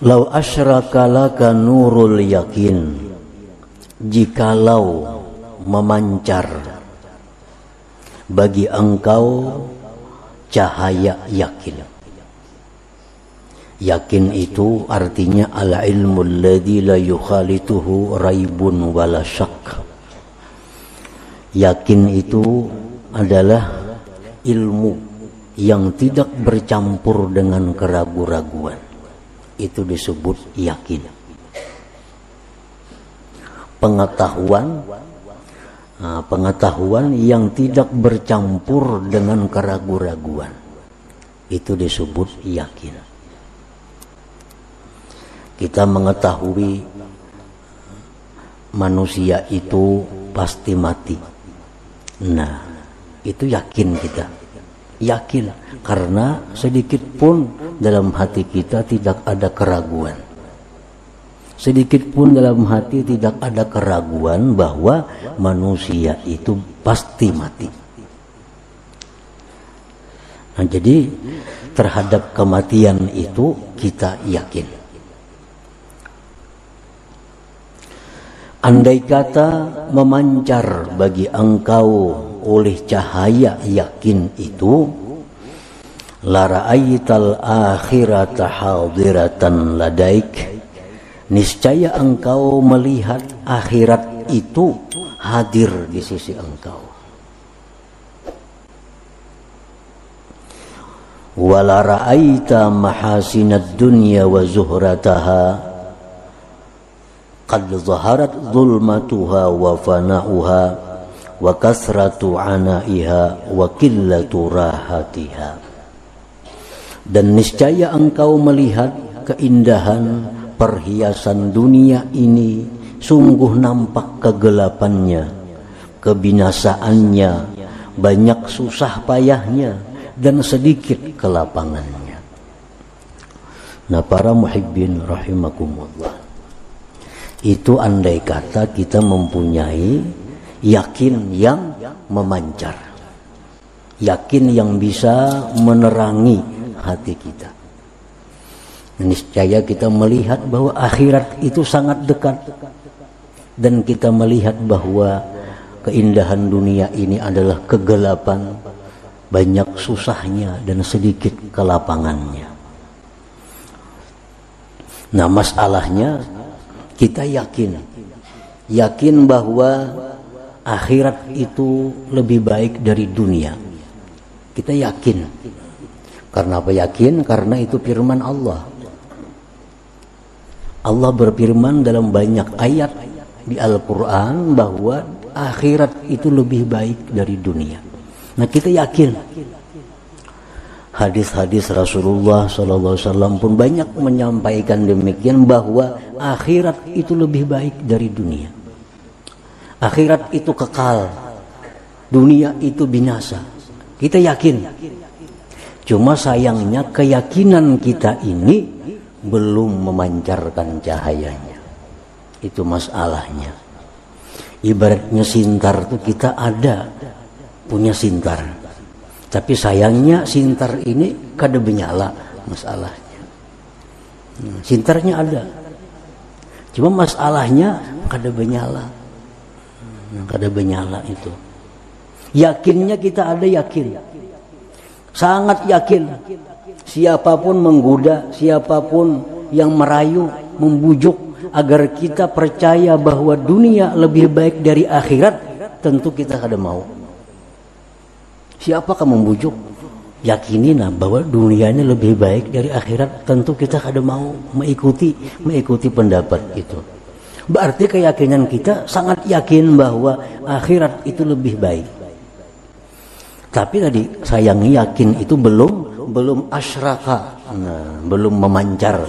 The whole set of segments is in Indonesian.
Lau asyraka laka nurul yakin, jikalau memancar bagi engkau cahaya yakin. Yakin itu artinya al-ilmu alladzi la yukhalituhu raibun wala syak. Yakin itu adalah ilmu yang tidak bercampur dengan keraguan-raguan. Itu disebut yakin. Pengetahuan yang tidak bercampur dengan keraguan-raguan, itu disebut yakin. Kita mengetahui manusia itu pasti mati. Nah, itu yakin kita. Yakin karena sedikit pun dalam hati kita tidak ada keraguan. Sedikit pun dalam hati tidak ada keraguan bahwa manusia itu pasti mati. Nah, jadi terhadap kematian itu kita yakin. Andai kata memancar bagi engkau oleh cahaya yakin itu, la ra'aital akhirata hadiratan ladaik, niscaya engkau melihat akhirat itu hadir di sisi engkau. Wala ra'aita mahasinad dunya wa zuhrataha qad zaharat zulmatuha wa fana'uha wa kasratu anaiha wa qillatu rahatiha. Dan niscaya engkau melihat keindahan perhiasan dunia ini, sungguh nampak kegelapannya, kebinasaannya, banyak susah payahnya, dan sedikit kelapangannya. Nah, para muhibbin rahimakumullah, itu andai kata kita mempunyai yakin yang memancar, yakin yang bisa menerangi hati kita. Niscaya kita melihat bahwa akhirat itu sangat dekat, dan kita melihat bahwa keindahan dunia ini adalah kegelapan, banyak susahnya dan sedikit kelapangannya. Nah, masalahnya kita yakin bahwa akhirat itu lebih baik dari dunia. Kita yakin. Karena apa yakin? Karena itu firman Allah. Allah berfirman dalam banyak ayat di Al-Quran bahwa akhirat itu lebih baik dari dunia. Nah, kita yakin. Hadis-hadis Rasulullah SAW pun banyak menyampaikan demikian, bahwa akhirat itu lebih baik dari dunia. Akhirat itu kekal, dunia itu binasa. Kita yakin. Cuma sayangnya keyakinan kita ini belum memancarkan cahayanya. Itu masalahnya. Ibaratnya sintar itu kita ada, punya sintar. Tapi sayangnya sintar ini kada benyala masalahnya. Sintarnya ada, cuma masalahnya kada benyala. Kada benyala itu. Yakinnya kita ada yakin, sangat yakin. Siapapun menggoda, siapapun yang merayu, membujuk agar kita percaya bahwa dunia lebih baik dari akhirat, tentu kita kada mau. Siapakah membujuk? Yakinina bahwa dunia ini lebih baik dari akhirat, tentu kita kada mau mengikuti pendapat itu. Berarti keyakinan kita sangat yakin bahwa akhirat itu lebih baik. Tapi tadi sayangnya yakin itu belum asyraka, belum memancar.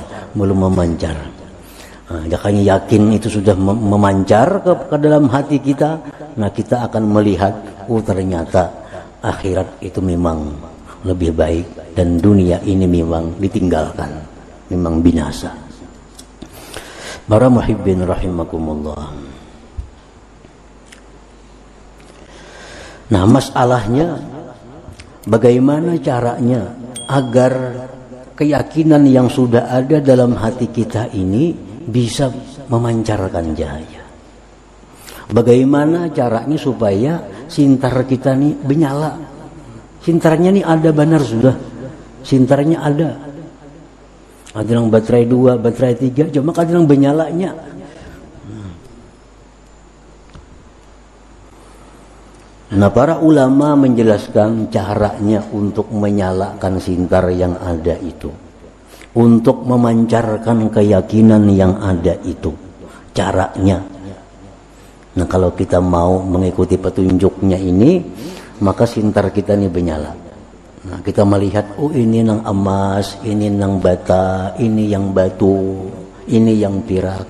Makanya yakin itu sudah memancar ke dalam hati kita. Nah, kita akan melihat, ternyata akhirat itu memang lebih baik dan dunia ini memang ditinggalkan, memang binasa. Para muhibbin rahimakumullah. Nah, masalahnya bagaimana caranya agar keyakinan yang sudah ada dalam hati kita ini bisa memancarkan cahaya. Bagaimana caranya supaya sintar kita nih menyala? Sintarnya nih ada benar sudah. Sintarnya ada. Ada yang baterai 2, baterai 3, cuma ada yang menyalanya. Nah, para ulama menjelaskan caranya untuk menyalakan sintar yang ada itu, untuk memancarkan keyakinan yang ada itu, caranya. Nah, kalau kita mau mengikuti petunjuknya ini, maka sintar kita ini menyala. Nah, kita melihat, oh ini nang emas, ini nang bata, ini yang batu, ini yang perak.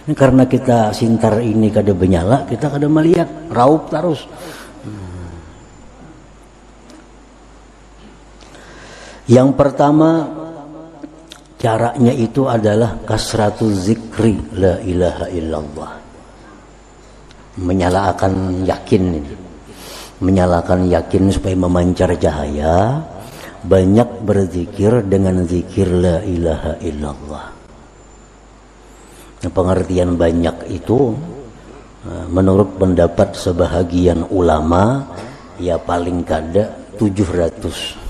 Ini karena kita sintar ini kada menyala, kita kada melihat, raup terus. Yang pertama caranya itu adalah kasratu zikri la ilaha illallah. Menyalakan yakin ini. Menyalakan yakin supaya memancar cahaya, banyak berzikir dengan zikir la ilaha illallah. Nah, pengertian banyak itu menurut pendapat sebahagian ulama ya paling kada 700.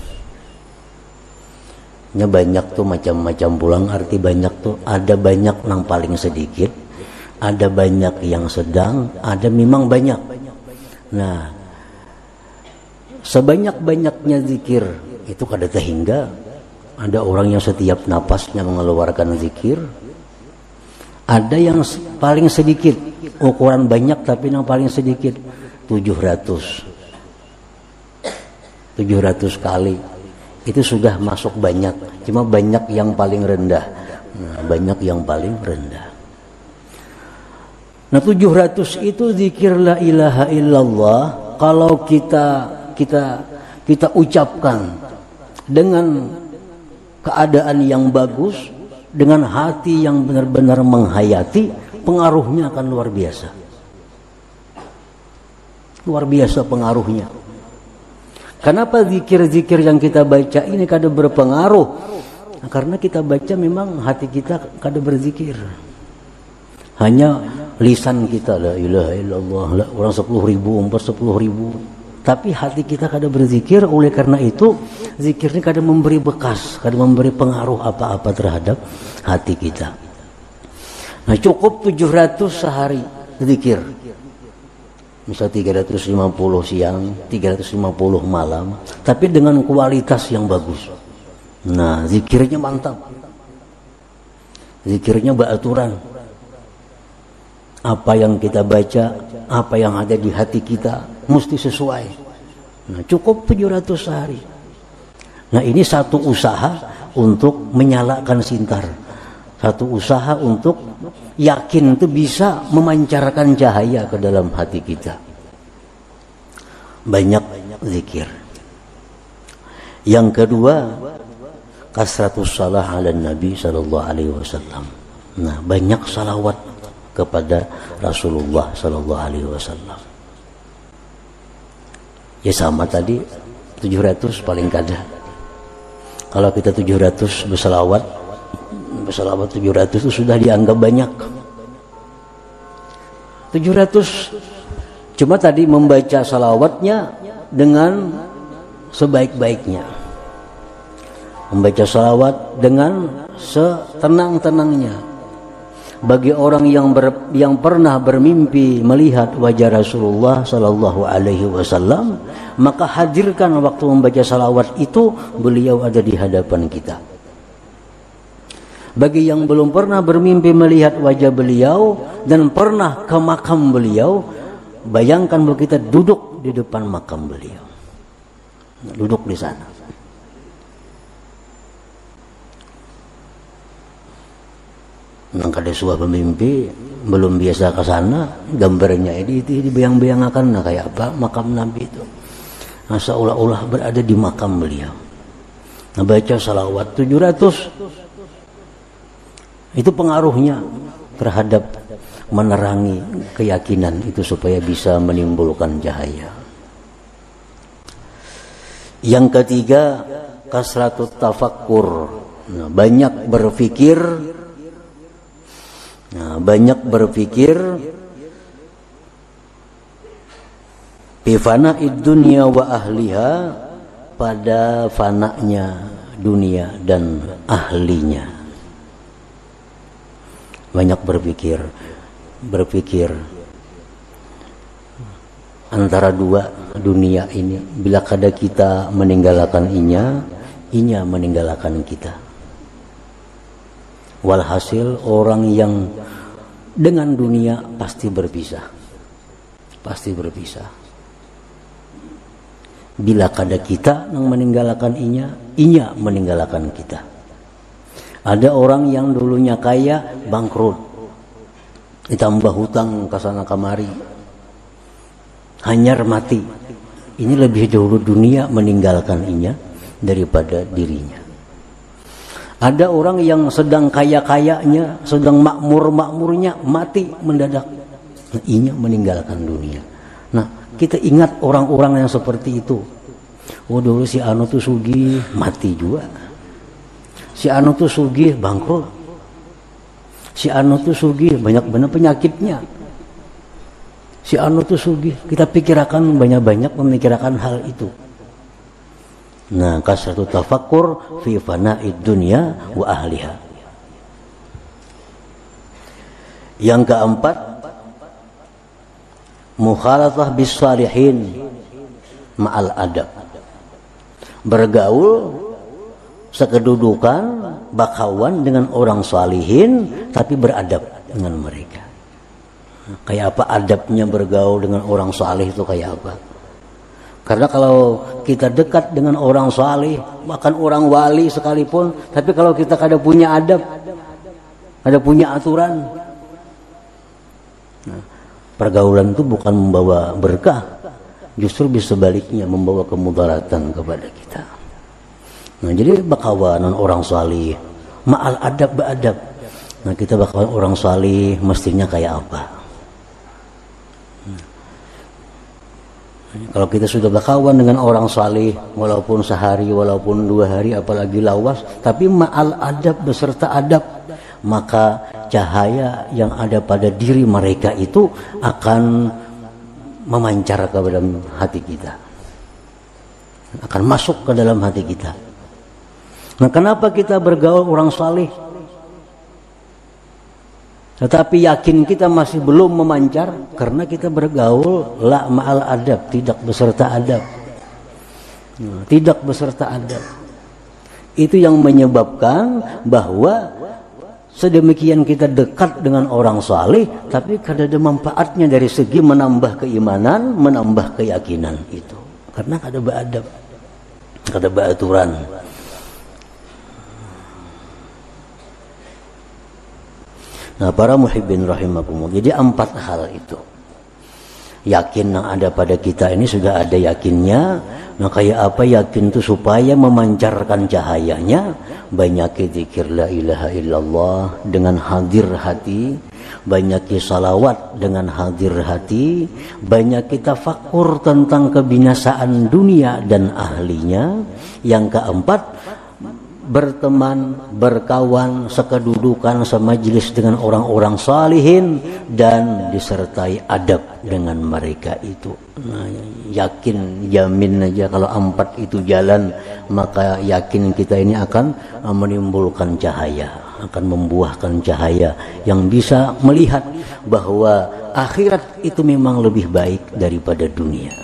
Banyak tuh macam-macam pulang, arti banyak tuh ada banyak yang paling sedikit, ada banyak yang sedang, ada memang banyak. Nah, sebanyak-banyaknya zikir itu kada terhingga. Ada orang yang setiap napasnya mengeluarkan zikir, ada yang paling sedikit, ukuran banyak tapi yang paling sedikit 700 kali. Itu sudah masuk banyak, cuma banyak yang paling rendah. Nah, banyak yang paling rendah. Nah, 700 itu zikir la ilaha illallah. Kalau kita ucapkan dengan keadaan yang bagus, dengan hati yang benar-benar menghayati, pengaruhnya akan luar biasa. Luar biasa pengaruhnya. Kenapa zikir-zikir yang kita baca ini kada berpengaruh? Nah, karena kita baca memang hati kita kada berzikir. Hanya lisan kita la ilaha illallah, la, orang 10.000, umpar 10.000. Tapi hati kita kada berzikir, oleh karena itu zikirnya kada memberi bekas, kada memberi pengaruh apa-apa terhadap hati kita. Nah, cukup 700 sehari zikir. Misal 350 siang, 350 malam, tapi dengan kualitas yang bagus. Nah, zikirnya mantap. Zikirnya beraturan. Apa yang kita baca, apa yang ada di hati kita, mesti sesuai. Nah, cukup 700 sehari. Nah, ini satu usaha untuk menyalakan sintar. Satu usaha untuk yakin itu bisa memancarkan cahaya ke dalam hati kita. Banyak zikir. Yang kedua, kasratus salah ala Nabi sallallahu alaihi wasallam. Nah, banyak salawat kepada Rasulullah sallallahu alaihi wasallam. Ya sama tadi 700 paling kada. Kalau kita 700 bersalawat 700 itu sudah dianggap banyak. 700 cuma tadi membaca salawatnya dengan sebaik-baiknya. Membaca salawat dengan setenang-tenangnya. Bagi orang yang pernah bermimpi melihat wajah Rasulullah sallallahu alaihi wasallam, maka hadirkan waktu membaca salawat itu beliau ada di hadapan kita. Bagi yang belum pernah bermimpi melihat wajah beliau dan pernah ke makam beliau, bayangkan bahwa kita duduk di depan makam beliau. Duduk di sana. Nang kada suah pemimpi belum biasa ke sana, gambarnya itu dibayang-bayangkan nah kayak apa makam Nabi itu. Nah, seolah-olah berada di makam beliau. Nah, baca salawat 700. Itu pengaruhnya terhadap menerangi keyakinan itu supaya bisa menimbulkan cahaya. Yang ketiga, kasratut tafakkur banyak berpikir fi fana'id dunya wa ahliha, pada fananya dunia dan ahlinya. Banyak berpikir antara dua dunia ini. Bila kada kita meninggalkan inya meninggalkan kita. Walhasil orang yang dengan dunia pasti berpisah. Bila kada kita yang meninggalkan inya meninggalkan kita. Ada orang yang dulunya kaya bangkrut, ditambah hutang kesana kemari, hanyar mati. Ini lebih dahulu dunia meninggalkan inya daripada dirinya. Ada orang yang sedang kaya-kayanya, sedang makmur-makmurnya, mati mendadak, inya meninggalkan dunia. Nah, kita ingat orang-orang yang seperti itu. Oh, dulu si anu tuh sugih, mati juga. Si anu tuh sugih, bangkrut. Si anu tuh sugih, banyak benar penyakitnya. Si anu tuh sugih, kita pikirkan banyak-banyak memikirkan hal itu. Nah, kasratu tafakkur fi fana'id dunya wa ahliha. Yang keempat, mukhalatah bis salihin ma'al adab. Bergaul sekedudukan bakawan dengan orang salihin tapi beradab dengan mereka. Kayak apa adabnya bergaul dengan orang salih itu kayak apa? Karena kalau kita dekat dengan orang salih, bahkan orang wali sekalipun, tapi kalau kita kada punya adab, kada punya aturan, nah, pergaulan itu bukan membawa berkah, justru bisa sebaliknya membawa kemudaratan kepada kita. Nah, jadi bakawanan orang salih, ma'al adab beradab. Nah, kita bakawan orang salih mestinya kayak apa? Kalau kita sudah berkawan dengan orang salih, walaupun sehari, walaupun 2 hari, apalagi lawas, tapi ma'al adab beserta adab, maka cahaya yang ada pada diri mereka itu akan memancar ke dalam hati kita, akan masuk ke dalam hati kita. Nah, kenapa kita bergaul orang salih tetapi yakin kita masih belum memancar? Karena kita bergaul la ma'al adab, tidak beserta adab. Tidak beserta adab. Itu yang menyebabkan bahwa sedemikian kita dekat dengan orang saleh, tapi kada ada manfaatnya dari segi menambah keimanan, menambah keyakinan itu. Karena kada beradab, kada beraturan. Nah, para muhibbin rahimakumullah. Jadi 4 hal itu. Yakin yang ada pada kita ini sudah ada yakinnya. Nah, kayak apa yakin itu supaya memancarkan cahayanya? Banyak zikir la ilaha illallah dengan hadir hati, banyak salawat dengan hadir hati, banyak kita tafakur tentang kebinasaan dunia dan ahlinya. Yang keempat, berteman, berkawan, sekedudukan, semajlis dengan orang-orang salihin dan disertai adab dengan mereka itu. Nah, yakin, jamin aja kalau 4 itu jalan, maka yakin kita ini akan menimbulkan cahaya, akan membuahkan cahaya yang bisa melihat bahwa akhirat itu memang lebih baik daripada dunia.